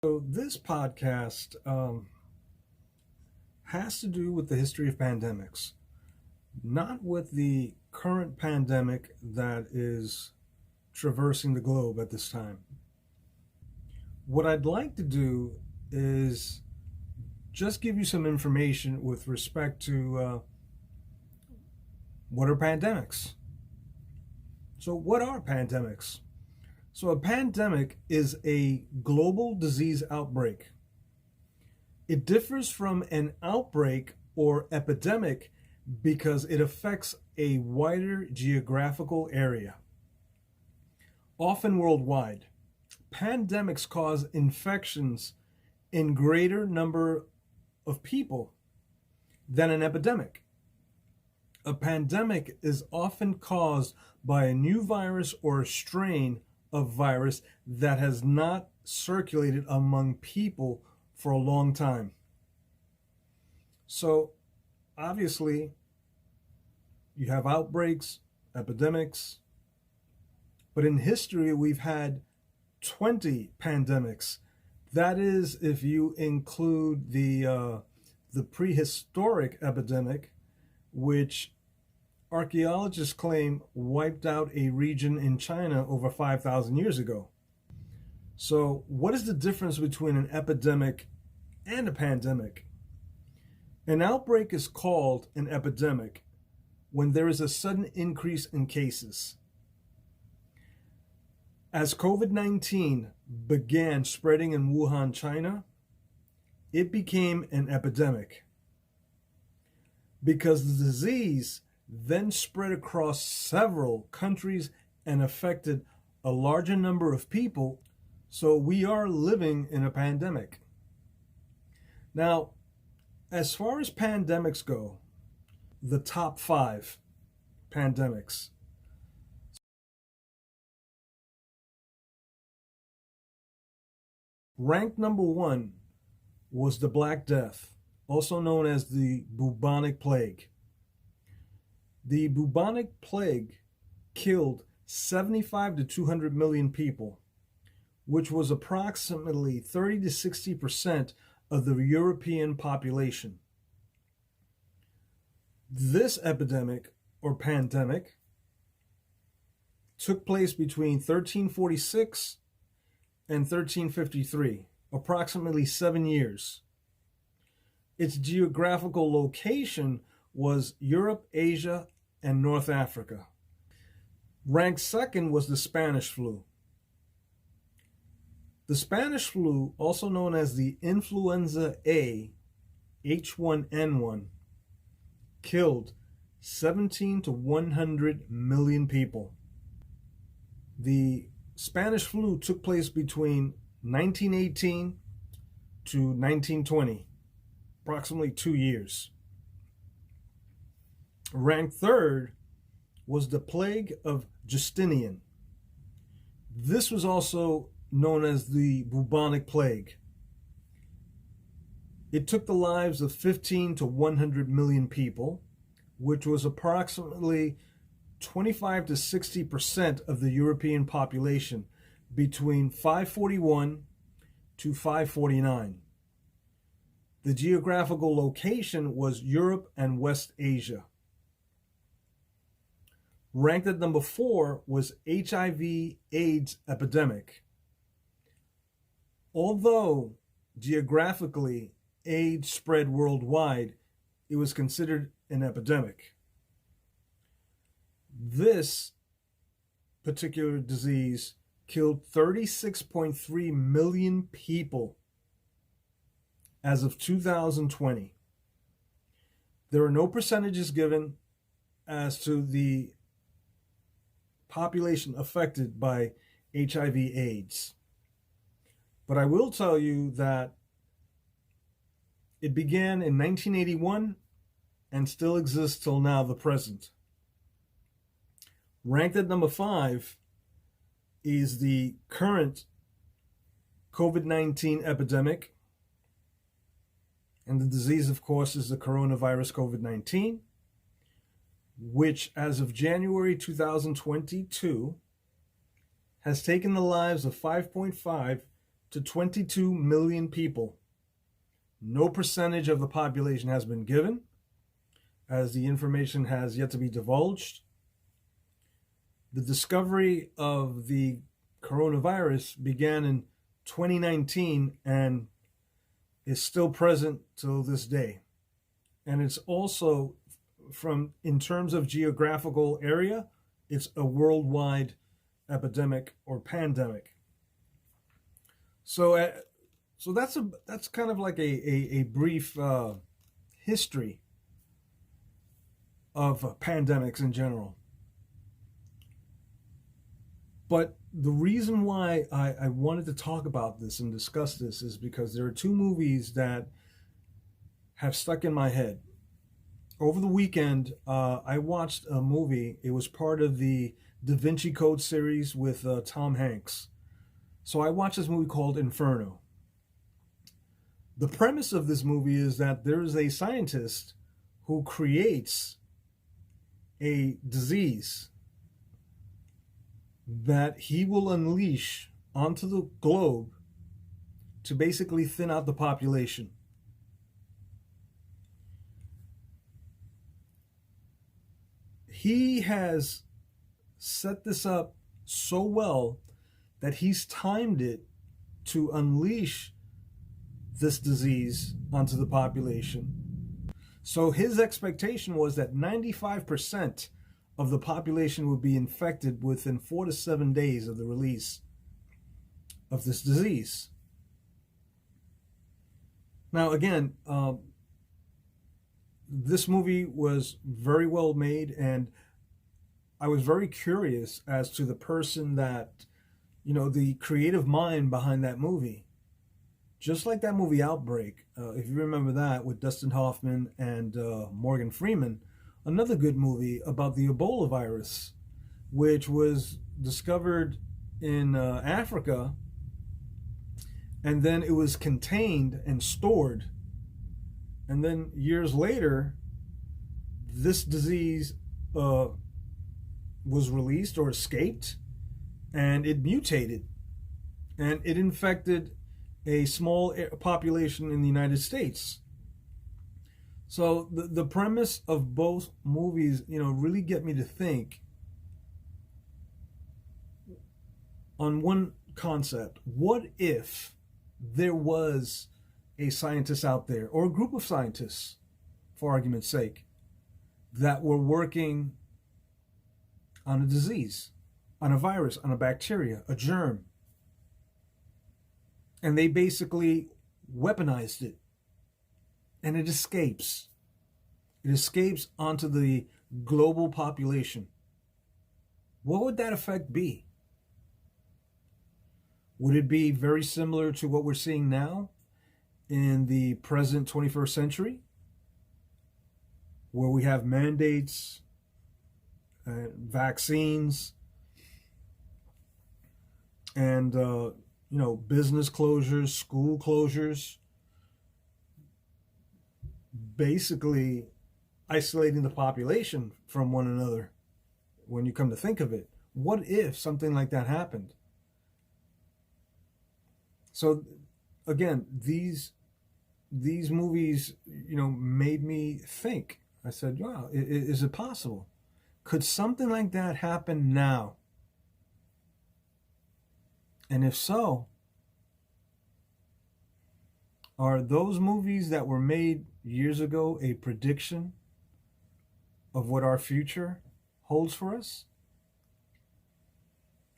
So this podcast has to do with the history of pandemics, not with the current pandemic that is traversing the globe at this time. What I'd like to do is just give you some information with respect to what are pandemics. So, what are pandemics? So, a pandemic is a global disease outbreak. It differs from an outbreak or epidemic because it affects a wider geographical area, often worldwide. Pandemics cause infections in greater number of people than an epidemic. A pandemic is often caused by a new virus or a strain of virus that has not circulated among people for a long time. So, obviously, you have outbreaks, epidemics, but in history, we've had 20 pandemics. That is, if you include the prehistoric epidemic, which archaeologists claim wiped out a region in China over 5,000 years ago. So, what is the difference between an epidemic and a pandemic? An outbreak is called an epidemic when there is a sudden increase in cases. As COVID-19 began spreading in Wuhan, China, it became an epidemic because the disease then spread across several countries and affected a larger number of people. So we are living in a pandemic. Now, as far as pandemics go, the top 5 pandemics. Ranked number 1 was the Black Death, also known as the bubonic plague. The bubonic plague killed 75 to 200 million people, which was approximately 30 to 60% of the European population. This epidemic or pandemic took place between 1346 and 1353, approximately 7 years. Its geographical location was Europe, Asia, and North Africa. Ranked second was the Spanish flu. The Spanish flu, also known as the influenza A, H1N1, killed 17 to 100 million people. The Spanish flu took place between 1918 to 1920, approximately 2 years. Ranked third was the plague of Justinian. This was also known as the bubonic plague. It took the lives of 15 to 100 million people, which was approximately 25 to 60% of the European population between 541 to 549. The geographical location was Europe and West Asia. Ranked at number 4 was HIV/AIDS epidemic. Although geographically AIDS spread worldwide, it was considered an epidemic. This particular disease killed 36.3 million people as of 2020. There are no percentages given as to the population affected by HIV/AIDS. But I will tell you that it began in 1981 and still exists till now, the present. Ranked at number 5 is the current COVID-19 epidemic. And the disease, of course, is the coronavirus COVID-19, which as of January 2022 has taken the lives of 5.5 to 22 million people. No percentage of the population has been given, as the information has yet to be divulged. The discovery of the coronavirus began in 2019 and is still present till this day. And it's also, in terms of geographical area, it's a worldwide epidemic or pandemic. So that's kind of like a brief history of pandemics in general. But the reason why I wanted to talk about this and discuss this is because there are two movies that have stuck in my head. Over the weekend, I watched a movie. It was part of the Da Vinci Code series with Tom Hanks. So I watched this movie called Inferno. The premise of this movie is that there is a scientist who creates a disease that he will unleash onto the globe to basically thin out the population. He has set this up so well that he's timed it to unleash this disease onto the population. So his expectation was that 95% of the population would be infected within 4 to 7 days of the release of this disease. Now, again, this movie was very well made, and I was very curious as to the person that, the creative mind behind that movie. Just like that movie Outbreak, if you remember that, with Dustin Hoffman and Morgan Freeman, another good movie about the Ebola virus, which was discovered in Africa, and then it was contained and stored. And then years later, this disease was released or escaped, and it mutated, and it infected a small population in the United States. So the premise of both movies, really get me to think on one concept. What if there was a scientist out there, or a group of scientists, for argument's sake, that were working on a disease, on a virus, on a bacteria, a germ, and they basically weaponized it, and it escapes. It escapes onto the global population. What would that effect be? Would it be very similar to what we're seeing now in the present 21st century, where we have mandates, vaccines, and business closures, school closures, basically isolating the population from one another? When you come to think of it, what if something like that happened? So again, these movies, made me think. I said, wow, is it possible? Could something like that happen now? And if so, are those movies that were made years ago a prediction of what our future holds for us?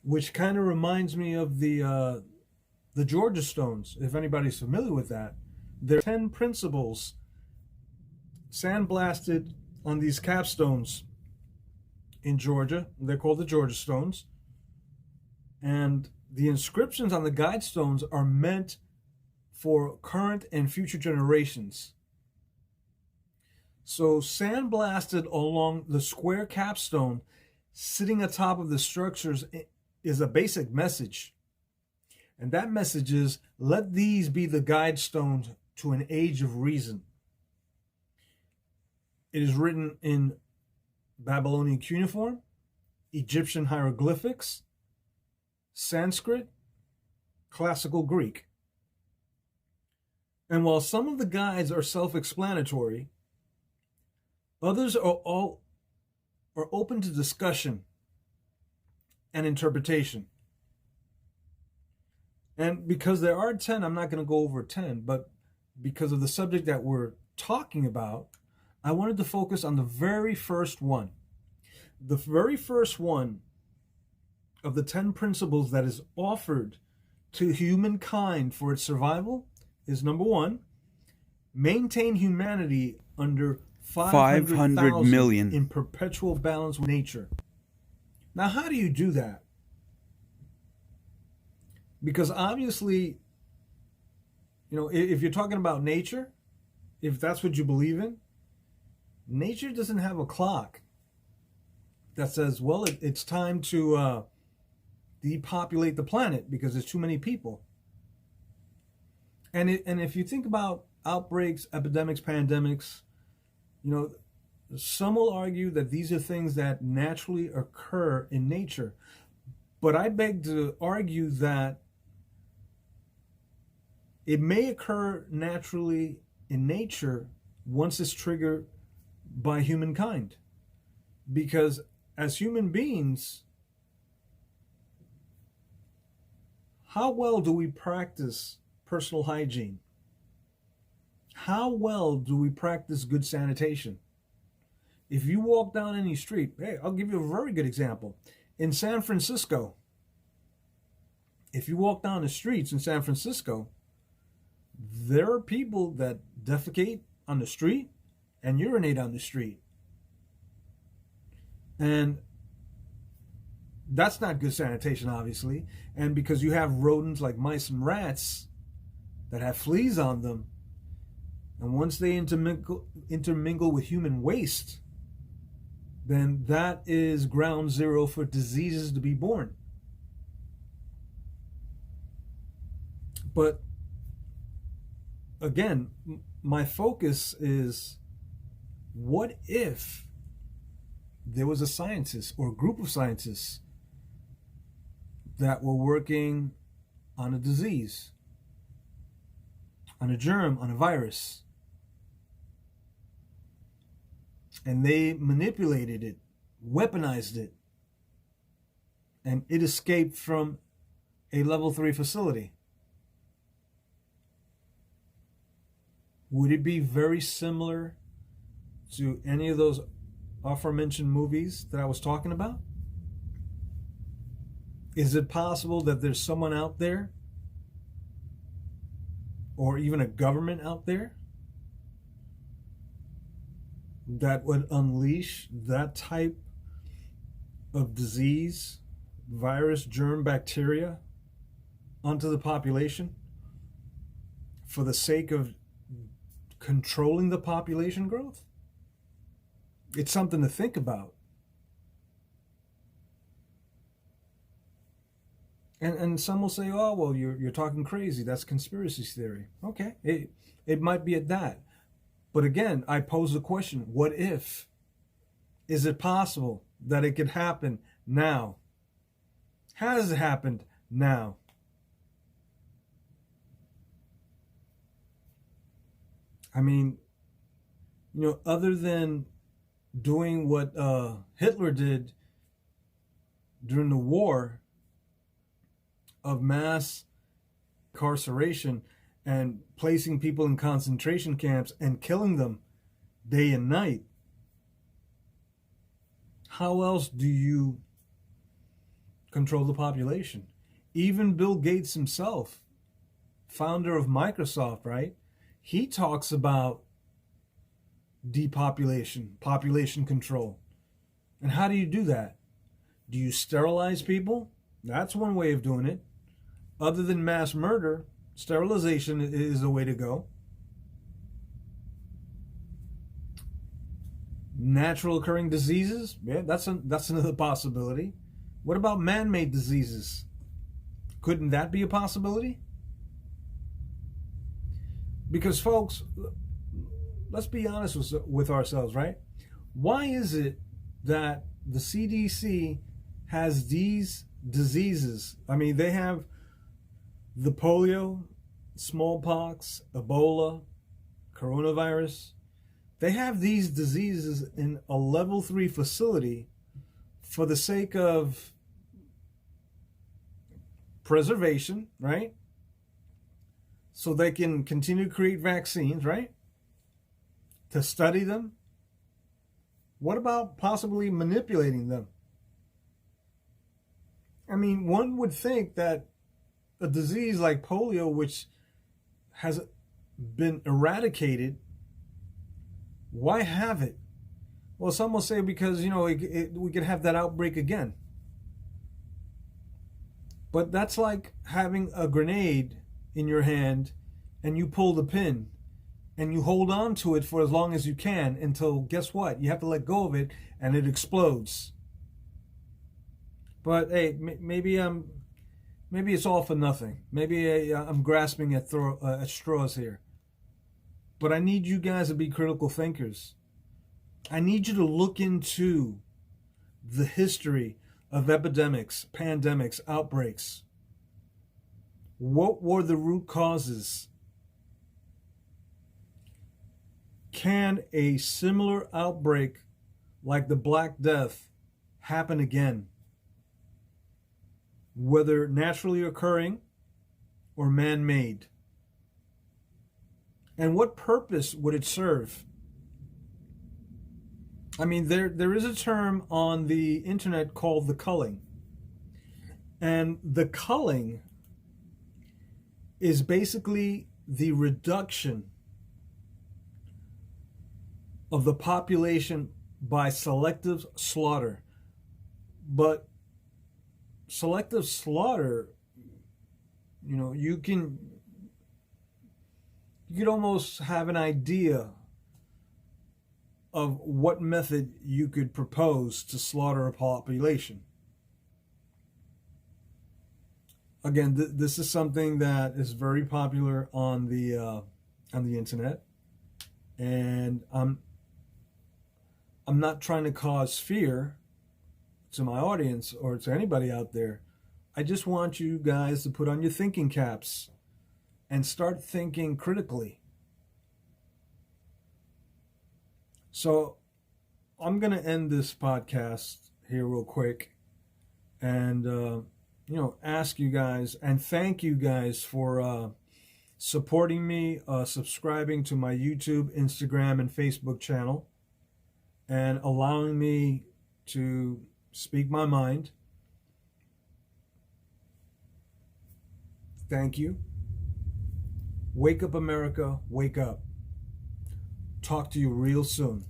Which kind of reminds me of the Georgia Stones, if anybody's familiar with that. There are 10 principles sandblasted on these capstones in Georgia. They're called the Georgia Stones. And the inscriptions on the guide stones are meant for current and future generations. So sandblasted along the square capstone sitting atop of the structures is a basic message. And that message is, let these be the guide stones to an age of reason. It is written in Babylonian cuneiform, Egyptian hieroglyphics, Sanskrit, classical Greek. And while some of the guides are self-explanatory, others are open to discussion and interpretation. And because there are 10, I'm not going to go over 10, but because of the subject that we're talking about, I wanted to focus on the very first one. The very first one of the 10 principles that is offered to humankind for its survival is number 1, maintain humanity under 500 million in perpetual balance with nature. Now, how do you do that? Because obviously, if you're talking about nature, if that's what you believe in, nature doesn't have a clock that says, well, it's time to depopulate the planet because there's too many people. And if you think about outbreaks, epidemics, pandemics, some will argue that these are things that naturally occur in nature. But I beg to argue that it may occur naturally in nature once it's triggered by humankind. Because as human beings, how well do we practice personal hygiene? How well do we practice good sanitation? If you walk down any street, hey, I'll give you a very good example. In San Francisco, if you walk down the streets in San Francisco, there are people that defecate on the street and urinate on the street. And that's not good sanitation, obviously. And because you have rodents like mice and rats that have fleas on them, and once they intermingle with human waste, then that is ground zero for diseases to be born. But again, my focus is, what if there was a scientist or a group of scientists that were working on a disease, on a germ, on a virus, and they manipulated it, weaponized it, and it escaped from a level 3 facility? Would it be very similar to any of those aforementioned movies that I was talking about? Is it possible that there's someone out there, or even a government out there, that would unleash that type of disease, virus, germ, bacteria onto the population for the sake of controlling the population growth? It's something to think about. And some will say, oh, well, you're talking crazy. That's conspiracy theory. Okay, it might be at that. But again, I pose the question, what if? Is it possible that it could happen now? Has it happened now? I mean, other than doing what Hitler did during the war of mass incarceration and placing people in concentration camps and killing them day and night, how else do you control the population? Even Bill Gates himself, founder of Microsoft, right? He talks about depopulation, population control. And how do you do that? Do you sterilize people? That's one way of doing it. Other than mass murder, sterilization is a way to go. Natural occurring diseases, yeah, that's another possibility. What about man-made diseases? Couldn't that be a possibility? Because folks, let's be honest with ourselves, right? Why is it that the CDC has these diseases? I mean, they have the polio, smallpox, Ebola, coronavirus, they have these diseases in a level 3 facility for the sake of preservation, right? So they can continue to create vaccines, right? To study them. What about possibly manipulating them? I mean, one would think that a disease like polio, which has been eradicated, why have it? Well, some will say because, we could have that outbreak again. But that's like having a grenade in your hand and you pull the pin and you hold on to it for as long as you can until, guess what? You have to let go of it and it explodes. But hey, maybe it's all for nothing. Maybe I'm grasping at straws here. But I need you guys to be critical thinkers. I need you to look into the history of epidemics, pandemics, outbreaks. What were the root causes? Can a similar outbreak like the Black Death happen again? Whether naturally occurring or man-made. And what purpose would it serve? I mean, there is a term on the internet called the culling. And the culling is basically the reduction of the population by selective slaughter. But selective slaughter, you could almost have an idea of what method you could propose to slaughter a population. Again, this is something that is very popular on the internet, and I'm not trying to cause fear to my audience or to anybody out there. I just want you guys to put on your thinking caps and start thinking critically. So I'm going to end this podcast here real quick and, ask you guys and thank you guys for supporting me, subscribing to my YouTube, Instagram, and Facebook channel, and allowing me to speak my mind. Thank you. Wake up, America. Wake up. Talk to you real soon.